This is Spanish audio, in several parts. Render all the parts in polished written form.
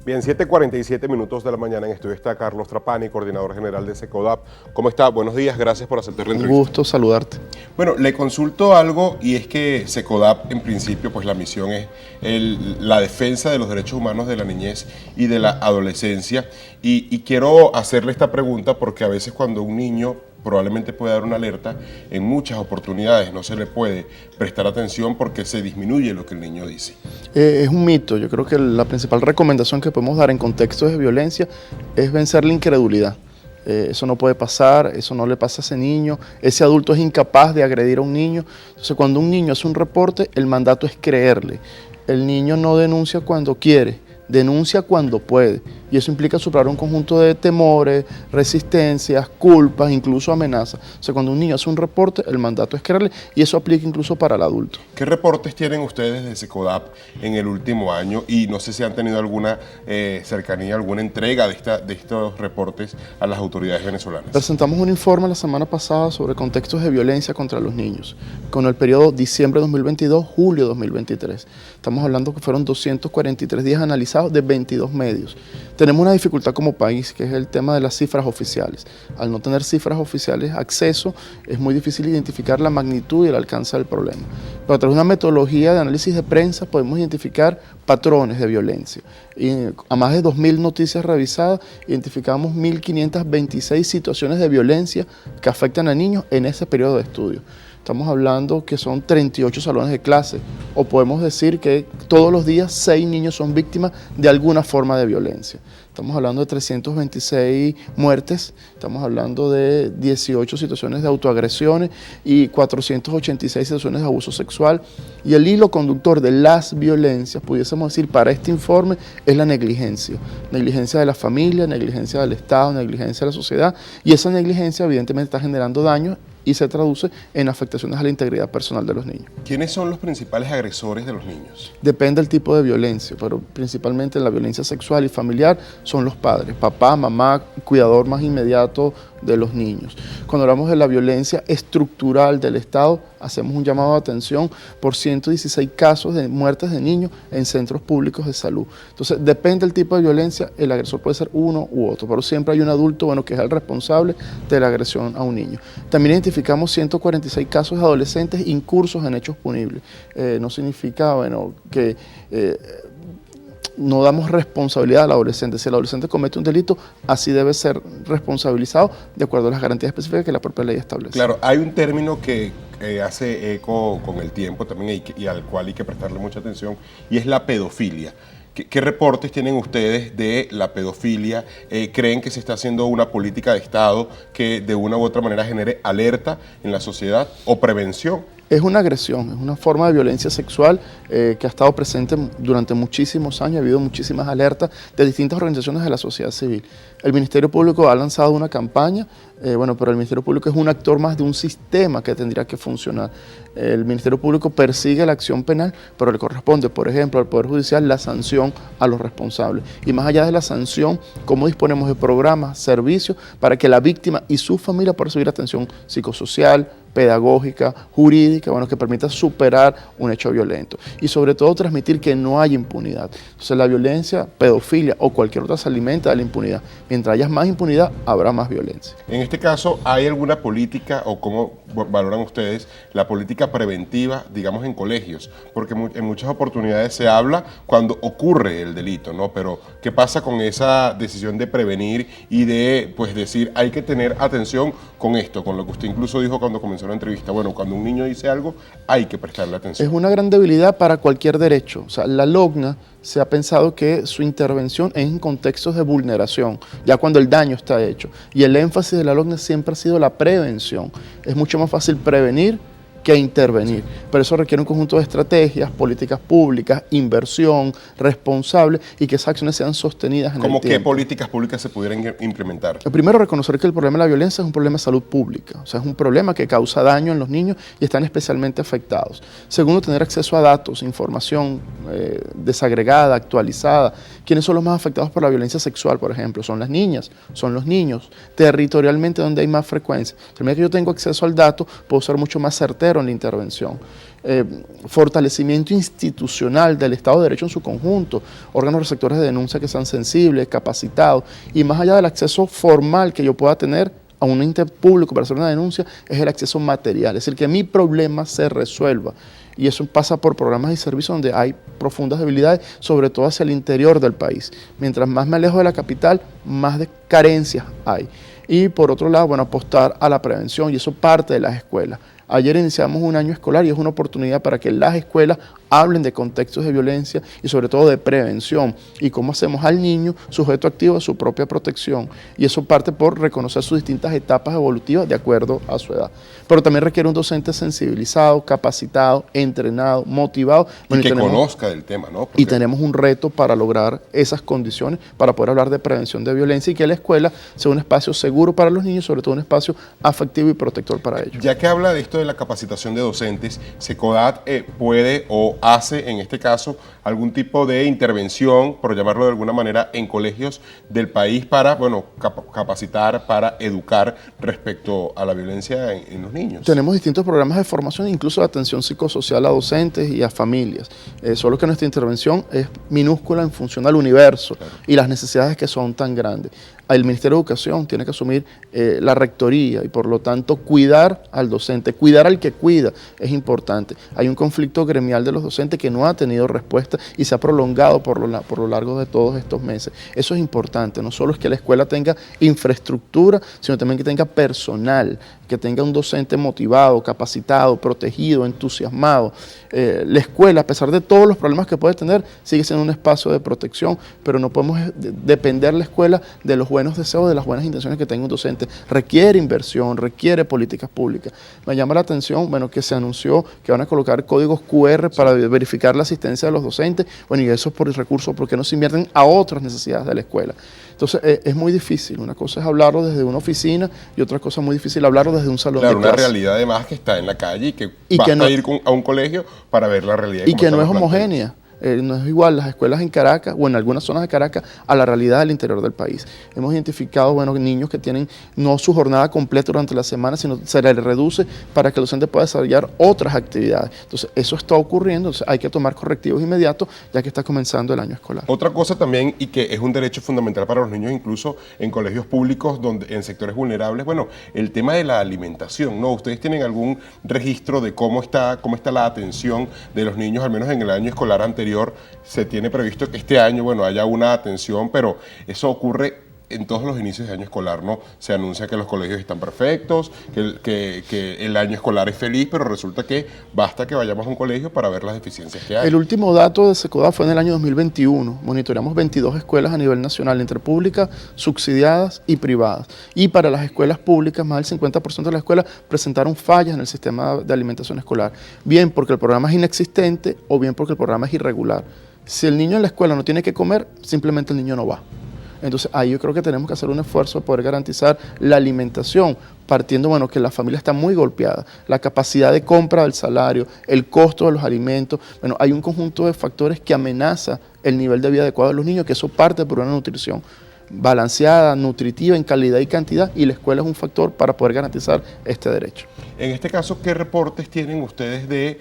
Bien, 7:47 de la mañana. En estudio está Carlos Trapani, coordinador general de SECODAP. ¿Cómo está? Buenos días, gracias por aceptar la entrevista. Un gusto saludarte. Bueno, le consulto algo y es que SECODAP, en principio, pues la misión es la defensa de los derechos humanos de la niñez y de la adolescencia. Y quiero hacerle esta pregunta porque a veces cuando un niño probablemente puede dar una alerta, en muchas oportunidades no se le puede prestar atención porque se disminuye lo que el niño dice. Es un mito. Yo creo que la principal recomendación que podemos dar en contextos de violencia es vencer la incredulidad. Eso no puede pasar, eso no le pasa a ese niño, ese adulto es incapaz de agredir a un niño. Entonces, cuando un niño hace un reporte, el mandato es creerle. El niño no denuncia cuando quiere, denuncia cuando puede. Y eso implica superar un conjunto de temores, resistencias, culpas, incluso amenazas. O sea, cuando un niño hace un reporte, el mandato es creerle, y eso aplica incluso para el adulto. ¿Qué reportes tienen ustedes de SECODAP en el último año? Y no sé si han tenido alguna cercanía, alguna entrega de estos reportes a las autoridades venezolanas. Presentamos un informe la semana pasada sobre contextos de violencia contra los niños, con el periodo diciembre 2022, julio 2023. Estamos hablando que fueron 243 días analizados de 22 medios. Tenemos una dificultad como país, que es el tema de las cifras oficiales. Al no tener cifras oficiales acceso, es muy difícil identificar la magnitud y el alcance del problema. Pero a través de una metodología de análisis de prensa podemos identificar patrones de violencia. Y a más de 2.000 noticias revisadas, identificamos 1.526 situaciones de violencia que afectan a niños en ese periodo de estudio. Estamos hablando que son 38 salones de clase, o podemos decir que todos los días 6 niños son víctimas de alguna forma de violencia. Estamos hablando de 326 muertes, estamos hablando de 18 situaciones de autoagresiones y 486 situaciones de abuso sexual. Y el hilo conductor de las violencias, pudiésemos decir, para este informe es la negligencia. Negligencia de la familia, negligencia del Estado, negligencia de la sociedad. Y esa negligencia evidentemente está generando daños y se traduce en afectaciones a la integridad personal de los niños. ¿Quiénes son los principales agresores de los niños? Depende del tipo de violencia, pero principalmente la violencia sexual y familiar son los padres, papá, mamá, cuidador más inmediato de los niños. Cuando hablamos de la violencia estructural del Estado, hacemos un llamado de atención por 116 casos de muertes de niños en centros públicos de salud. Entonces, depende del tipo de violencia, el agresor puede ser uno u otro, pero siempre hay un adulto, que es el responsable de la agresión a un niño. También identificamos 146 casos de adolescentes incursos en hechos punibles. No significa, que no damos responsabilidad al adolescente. Si el adolescente comete un delito, así debe ser responsabilizado de acuerdo a las garantías específicas que la propia ley establece. Claro, hay un término que hace eco con el tiempo también y al cual hay que prestarle mucha atención, y es la pedofilia. ¿Qué reportes tienen ustedes de la pedofilia? ¿Creen que se está haciendo una política de Estado que de una u otra manera genere alerta en la sociedad o prevención? Es una agresión, es una forma de violencia sexual que ha estado presente durante muchísimos años. Ha habido muchísimas alertas de distintas organizaciones de la sociedad civil. El Ministerio Público ha lanzado una campaña, pero el Ministerio Público es un actor más de un sistema que tendría que funcionar. El Ministerio Público persigue la acción penal, pero le corresponde, por ejemplo, al Poder Judicial la sanción a los responsables. Y más allá de la sanción, ¿cómo disponemos de programas, servicios para que la víctima y su familia puedan recibir atención psicosocial, pedagógica, jurídica, que permita superar un hecho violento? Y sobre todo transmitir que no hay impunidad. Entonces la violencia, pedofilia o cualquier otra se alimenta de la impunidad. Mientras haya más impunidad, habrá más violencia. En este caso, ¿hay alguna política o cómo valoran ustedes la política preventiva, digamos, en colegios? Porque en muchas oportunidades se habla cuando ocurre el delito, ¿no? Pero ¿qué pasa con esa decisión de prevenir y de, decir, hay que tener atención con esto, con lo que usted incluso dijo cuando comenzó la entrevista? Cuando un niño dice algo, hay que prestarle atención. Es una gran debilidad para cualquier derecho. O sea, la LOGNA se ha pensado que su intervención es en contextos de vulneración, ya cuando el daño está hecho. Y el énfasis de la LOGNA siempre ha sido la prevención. Es mucho más fácil prevenir que intervenir. Pero eso requiere un conjunto de estrategias, políticas públicas, inversión responsable y que esas acciones sean sostenidas en el tiempo. ¿Cómo qué políticas públicas se pudieran implementar? Primero, reconocer que el problema de la violencia es un problema de salud pública. O sea, es un problema que causa daño en los niños y están especialmente afectados. Segundo, tener acceso a datos, información desagregada, actualizada. ¿Quiénes son los más afectados por la violencia sexual, por ejemplo? Son las niñas, son los niños. Territorialmente, donde hay más frecuencia. A medida que yo tengo acceso al dato, puedo ser mucho más certero en la intervención. Fortalecimiento institucional del Estado de Derecho en su conjunto, órganos receptores de denuncia que sean sensibles, capacitados, y más allá del acceso formal que yo pueda tener a un ente público para hacer una denuncia, es el acceso material, es decir, que mi problema se resuelva. Y eso pasa por programas y servicios donde hay profundas debilidades, sobre todo hacia el interior del país. Mientras más me alejo de la capital, más de carencias hay. Y por otro lado, bueno, apostar a la prevención, y eso parte de las escuelas. Ayer iniciamos un año escolar y es una oportunidad para que las escuelas hablen de contextos de violencia y sobre todo de prevención y cómo hacemos al niño sujeto activo de su propia protección. Y eso parte por reconocer sus distintas etapas evolutivas de acuerdo a su edad. Pero también requiere un docente sensibilizado, capacitado, entrenado, motivado. Y que conozca del tema, ¿no? Y tenemos un reto para lograr esas condiciones, para poder hablar de prevención de violencia y que la escuela sea un espacio seguro para los niños, sobre todo un espacio afectivo y protector para ellos. Ya que habla de esto de la capacitación de docentes, SECODAT puede o hace en este caso algún tipo de intervención, por llamarlo de alguna manera, en colegios del país para, bueno, capacitar, para educar respecto a la violencia en los niños. Tenemos distintos programas de formación, incluso de atención psicosocial a docentes y a familias, solo que nuestra intervención es minúscula en función al universo y las necesidades que son tan grandes. El Ministerio de Educación tiene que asumir la rectoría y por lo tanto cuidar al docente, cuidar al que cuida es importante. Hay un conflicto gremial de los docentes que no ha tenido respuesta y se ha prolongado por lo largo de todos estos meses. Eso es importante, no solo es que la escuela tenga infraestructura, sino también que tenga personal, que tenga un docente motivado, capacitado, protegido, entusiasmado. La escuela, a pesar de todos los problemas que puede tener, sigue siendo un espacio de protección, pero no podemos depender la escuela de los buenos deseos, de las buenas intenciones que tenga un docente. Requiere inversión, requiere políticas públicas. Me llama la atención, bueno, que se anunció que van a colocar códigos QR para verificar la asistencia de los docentes, bueno, y eso es por el recurso, porque no se invierten a otras necesidades de la escuela. Entonces, es muy difícil. Una cosa es hablarlo desde una oficina y otra cosa muy difícil hablarlo desde un salón de clase. Una realidad además que está en la calle y que basta ir a un colegio para ver la realidad. Y que no es homogénea. No es igual las escuelas en Caracas o en algunas zonas de Caracas a la realidad del interior del país. Hemos identificado, bueno, niños que tienen no su jornada completa durante la semana, sino se les reduce para que el docente pueda desarrollar otras actividades. Entonces, eso está ocurriendo, entonces hay que tomar correctivos inmediatos ya que está comenzando el año escolar. Otra cosa también, y que es un derecho fundamental para los niños, incluso en colegios públicos, en sectores vulnerables, bueno, el tema de la alimentación, ¿no? ¿Ustedes tienen algún registro de cómo está la atención de los niños, al menos en el año escolar anterior? Se tiene previsto que este año, bueno, haya una atención, pero eso ocurre en todos los inicios de año escolar, ¿no? Se anuncia que los colegios están perfectos, que el año escolar es feliz, pero resulta que basta que vayamos a un colegio para ver las deficiencias que hay. El último dato de SECODAT fue en el año 2021. Monitoreamos 22 escuelas a nivel nacional, entre públicas, subsidiadas y privadas. Y para las escuelas públicas, más del 50% de las escuelas presentaron fallas en el sistema de alimentación escolar. Bien porque el programa es inexistente o bien porque el programa es irregular. Si el niño en la escuela no tiene que comer, simplemente el niño no va. Entonces, ahí yo creo que tenemos que hacer un esfuerzo de poder garantizar la alimentación, partiendo, bueno, que la familia está muy golpeada, la capacidad de compra del salario, el costo de los alimentos, bueno, hay un conjunto de factores que amenaza el nivel de vida adecuado de los niños, que eso parte por una nutrición balanceada, nutritiva en calidad y cantidad, y la escuela es un factor para poder garantizar este derecho. En este caso, ¿qué reportes tienen ustedes de,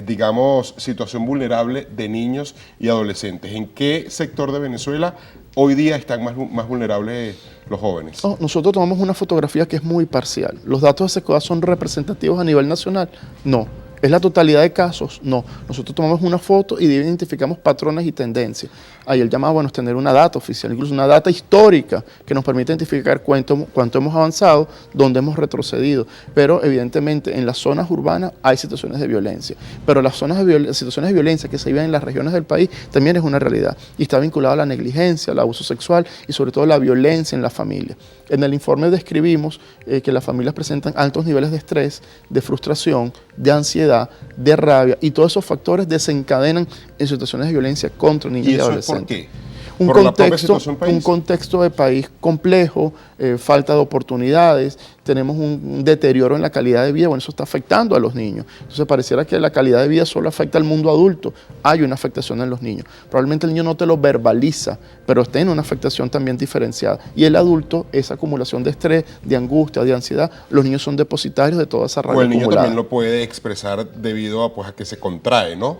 digamos, situación vulnerable de niños y adolescentes? ¿En qué sector de Venezuela hoy día están más vulnerables los jóvenes? Nosotros tomamos una fotografía que es muy parcial. ¿Los datos de SECODAT son representativos a nivel nacional? No. ¿Es la totalidad de casos? No. Nosotros tomamos una foto y identificamos patrones y tendencias. Ahí el llamado, bueno, es tener una data oficial, incluso una data histórica que nos permite identificar cuánto hemos avanzado, dónde hemos retrocedido. Pero evidentemente en las zonas urbanas hay situaciones de violencia. Pero las situaciones de violencia que se viven en las regiones del país también es una realidad. Y está vinculada a la negligencia, al abuso sexual y sobre todo la violencia en la familia. En el informe describimos que las familias presentan altos niveles de estrés, de frustración, de ansiedad, de rabia, y todos esos factores desencadenan en situaciones de violencia contra niños y adolescentes. ¿Por qué? por la propia situación país. Un contexto de país complejo, falta de oportunidades, tenemos un deterioro en la calidad de vida, bueno, eso está afectando a los niños. Entonces pareciera que la calidad de vida solo afecta al mundo adulto, hay una afectación en los niños. Probablemente el niño no te lo verbaliza, pero tiene una afectación también diferenciada. Y el adulto, esa acumulación de estrés, de angustia, de ansiedad, los niños son depositarios de toda esa rabia O el niño acumulada. también lo puede expresar debido a, pues, a que se contrae, ¿no?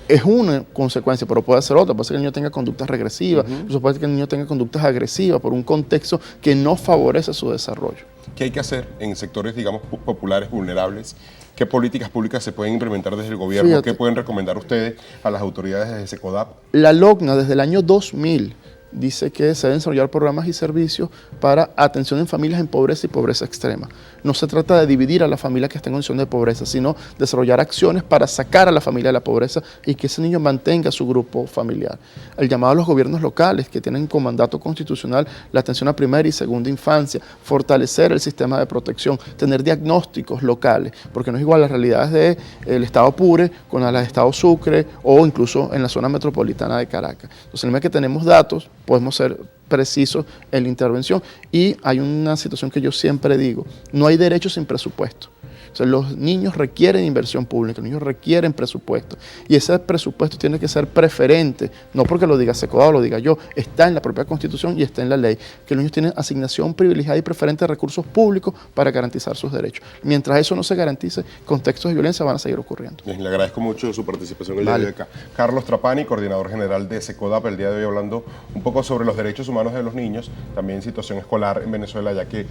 Es una consecuencia, pero puede ser otra. Puede ser que el niño tenga conductas regresivas, puede ser que el niño tenga conductas agresivas por un contexto que no favorece su desarrollo. ¿Qué hay que hacer en sectores, digamos, populares, vulnerables? ¿Qué políticas públicas se pueden implementar desde el gobierno? Fíjate. ¿Qué pueden recomendar ustedes a las autoridades de SECODAP? La LOCNA desde el año 2000 dice que se deben desarrollar programas y servicios para atención en familias en pobreza y pobreza extrema. No se trata de dividir a la familia que está en condición de pobreza, sino desarrollar acciones para sacar a la familia de la pobreza y que ese niño mantenga su grupo familiar. El llamado a los gobiernos locales que tienen como mandato constitucional la atención a primera y segunda infancia, fortalecer el sistema de protección, tener diagnósticos locales, porque no es igual las realidades del estado Apure con las del estado Sucre o incluso en la zona metropolitana de Caracas. Entonces, en el mes que tenemos datos, podemos ser precisos en la intervención. Y hay una situación que yo siempre digo, no hay derecho sin presupuesto. O sea, los niños requieren inversión pública, los niños requieren presupuesto. Y ese presupuesto tiene que ser preferente, no porque lo diga SECODAP o lo diga yo, está en la propia Constitución y está en la ley, que los niños tienen asignación privilegiada y preferente de recursos públicos para garantizar sus derechos. Mientras eso no se garantice, contextos de violencia van a seguir ocurriendo. Bien, le agradezco mucho su participación el día de hoy acá. Carlos Trapani, coordinador general de SECODAP, el día de hoy hablando un poco sobre los derechos humanos de los niños, también situación escolar en Venezuela, ya que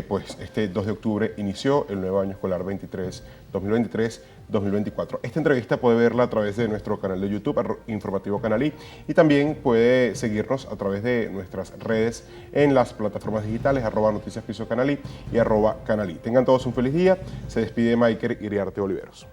pues este 2 de octubre inició el nuevo año escolar 2023-2024. Esta entrevista puede verla a través de nuestro canal de YouTube, Informativo Canalí, y también puede seguirnos a través de nuestras redes en las plataformas digitales, @noticiaspiso Canalí y @Canalí. Tengan todos un feliz día. Se despide Maiker Iriarte Oliveros.